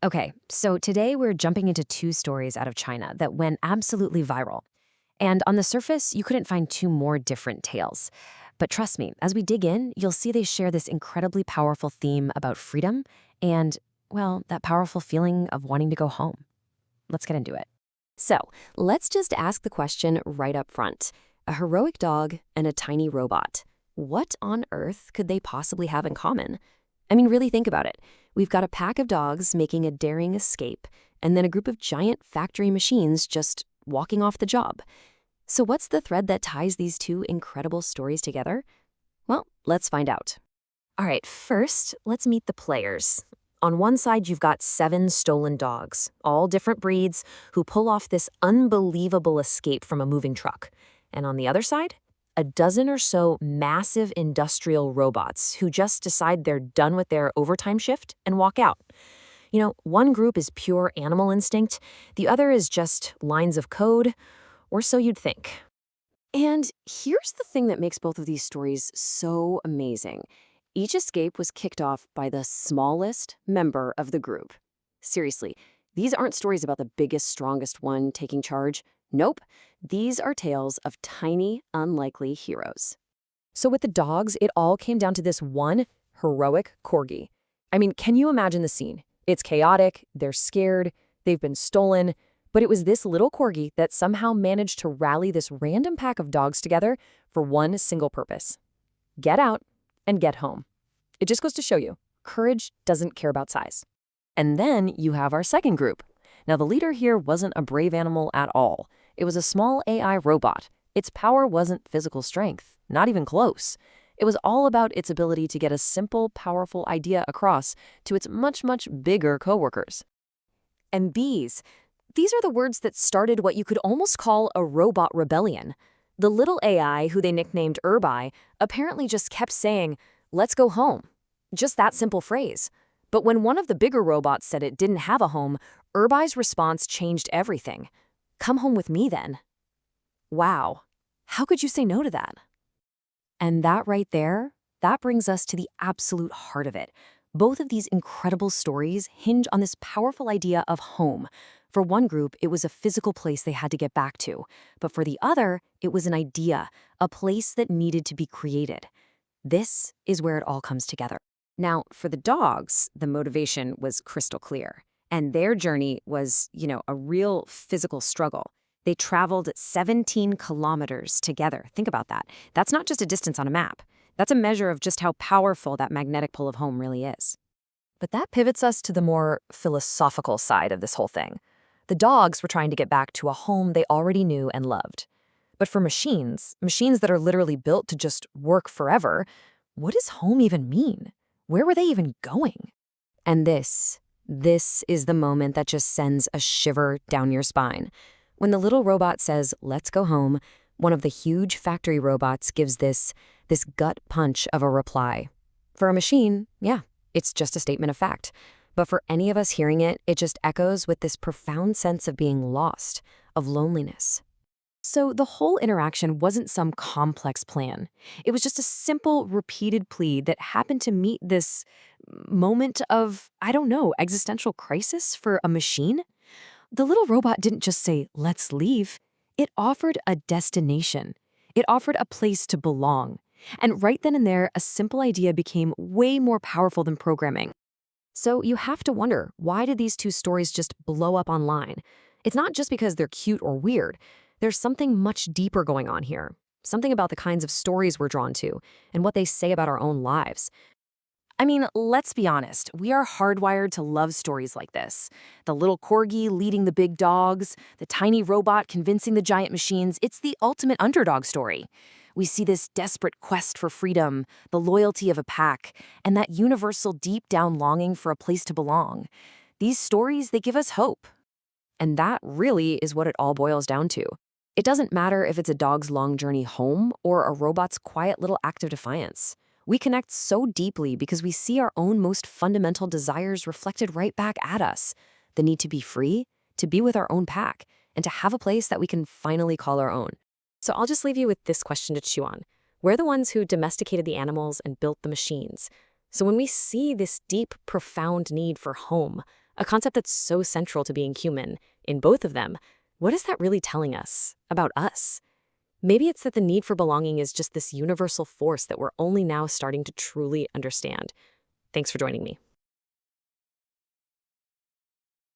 Okay, so today we're jumping into two stories out of China that went absolutely viral. And on the surface, you couldn't find two more different tales. But trust me, as we dig in, you'll see they share this incredibly powerful theme about freedom and, well, that powerful feeling of wanting to go home. Let's get into it. So, let's just ask the question right up front. A heroic dog and a tiny robot. What on earth could they possibly have in common? I mean, really think about it. We've got a pack of dogs making a daring escape, and then a group of giant factory machines just walking off the job. So what's the thread that ties these two incredible stories together? Well, let's find out. All right, first, let's meet the players. On one side, you've got 7 stolen dogs, all different breeds, who pull off this unbelievable escape from a moving truck. And on the other side, a dozen or so massive industrial robots who just decide they're done with their overtime shift and walk out. You know, one group is pure animal instinct, the other is just lines of code, or so you'd think. And here's the thing that makes both of these stories so amazing. Each escape was kicked off by the smallest member of the group. Seriously, these aren't stories about the biggest, strongest one taking charge. Nope, these are tales of tiny, unlikely heroes. So with the dogs, it all came down to this one heroic Corgi. I mean, can you imagine the scene? It's chaotic, they're scared, they've been stolen, but it was this little Corgi that somehow managed to rally this random pack of dogs together for one single purpose. Get out and get home. It just goes to show you, courage doesn't care about size. And then you have our second group. Now, the leader here wasn't a brave animal at all. It was a small AI robot. Its power wasn't physical strength, not even close. It was all about its ability to get a simple, powerful idea across to its much, much bigger coworkers. And these are the words that started what you could almost call a robot rebellion. The little AI, who they nicknamed Erbai, apparently just kept saying, "Let's go home." Just that simple phrase. But when one of the bigger robots said it didn't have a home, Erbai's response changed everything. "Come home with me, then." Wow. How could you say no to that? And that right there, that brings us to the absolute heart of it. Both of these incredible stories hinge on this powerful idea of home. For one group, it was a physical place they had to get back to. But for the other, it was an idea, a place that needed to be created. This is where it all comes together. Now, for the dogs, the motivation was crystal clear. And their journey was, a real physical struggle. They traveled 17 kilometers together. Think about that. That's not just a distance on a map. That's a measure of just how powerful that magnetic pull of home really is. But that pivots us to the more philosophical side of this whole thing. The dogs were trying to get back to a home they already knew and loved. But for machines that are literally built to just work forever, what does home even mean? Where were they even going? And this is the moment that just sends a shiver down your spine. When the little robot says, "Let's go home," one of the huge factory robots gives this gut punch of a reply. For a machine, yeah, it's just a statement of fact. But for any of us hearing it, it just echoes with this profound sense of being lost, of loneliness. So the whole interaction wasn't some complex plan. It was just a simple, repeated plea that happened to meet this moment of, existential crisis for a machine. The little robot didn't just say, "Let's leave." It offered a destination. It offered a place to belong. And right then and there, a simple idea became way more powerful than programming. So you have to wonder, why did these two stories just blow up online? It's not just because they're cute or weird. There's something much deeper going on here. Something about the kinds of stories we're drawn to and what they say about our own lives. I mean, let's be honest, we are hardwired to love stories like this. The little corgi leading the big dogs, the tiny robot convincing the giant machines, it's the ultimate underdog story. We see this desperate quest for freedom, the loyalty of a pack, and that universal deep down longing for a place to belong. These stories, they give us hope. And that really is what it all boils down to. It doesn't matter if it's a dog's long journey home or a robot's quiet little act of defiance. We connect so deeply because we see our own most fundamental desires reflected right back at us. The need to be free, to be with our own pack, and to have a place that we can finally call our own. So I'll just leave you with this question to chew on. We're the ones who domesticated the animals and built the machines. So when we see this deep, profound need for home, a concept that's so central to being human. In both of them, what is that really telling us about us? Maybe it's that the need for belonging is just this universal force that we're only now starting to truly understand. Thanks for joining me.